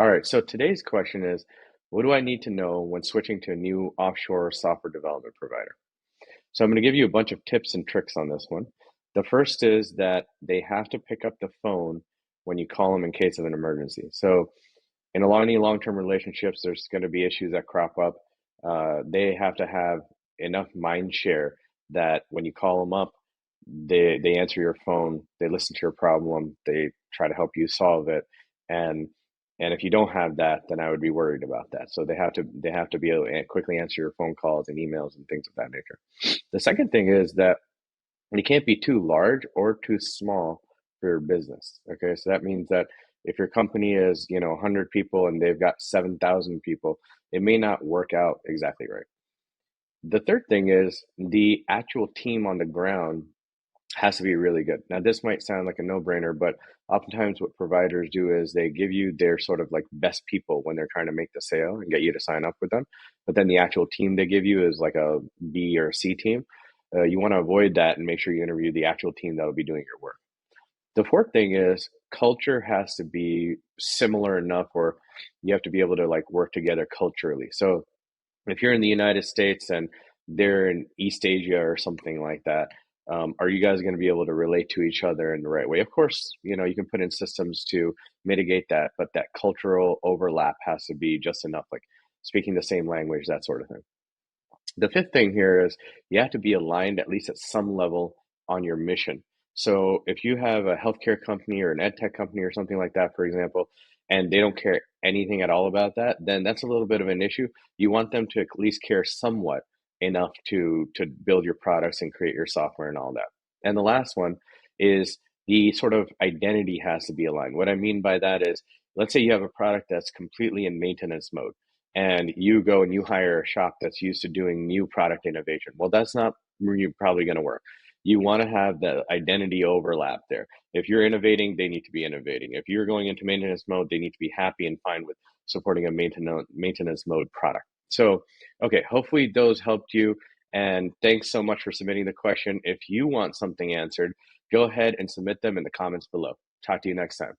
All right, so today's question is, what do I need to know when switching to a new offshore software development provider? So I'm going to give you a bunch of tips and tricks on this one. The first is that they have to pick up the phone when you call them in case of an emergency. So in any long-term relationships, there's going to be issues that crop up. They have to have enough mind share that when you call them up, they answer your phone, they listen to your problem, they try to help you solve it, and if you don't have that, then I would be worried about that. So they have to be able to quickly answer your phone calls and emails and things of that nature. The second thing is that you can't be too large or too small for your business. Okay, so that means that if your company is 100 people and they've got 7,000 people, it may not work out exactly right. The third thing is the actual team on the ground has to be really good. Now, this might sound like a no-brainer, but oftentimes what providers do is they give you their sort of like best people when they're trying to make the sale and get you to sign up with them. But then the actual team they give you is like a B or C team. You want to avoid that and make sure you interview the actual team that will be doing your work. The fourth thing is culture has to be similar enough where you have to be able to like work together culturally. So if you're in the United States and they're in East Asia or something like that, are you guys going to be able to relate to each other in the right way? Of course, you can put in systems to mitigate that, but that cultural overlap has to be just enough, like speaking the same language, that sort of thing. The fifth thing here is you have to be aligned at least at some level on your mission. So if you have a healthcare company or an ed tech company or something like that, for example, and they don't care anything at all about that, then that's a little bit of an issue. You want them to at least care somewhat enough to build your products and create your software and all that. And the last one is the sort of identity has to be aligned. What I mean by that is, let's say you have a product that's completely in maintenance mode and you go and you hire a shop that's used to doing new product innovation. Well, that's not really probably going to work. You want to have the identity overlap there. If you're innovating, they need to be innovating. If you're going into maintenance mode, they need to be happy and fine with supporting a maintenance mode product. So, okay, hopefully those helped you. And thanks so much for submitting the question. If you want something answered, go ahead and submit them in the comments below. Talk to you next time.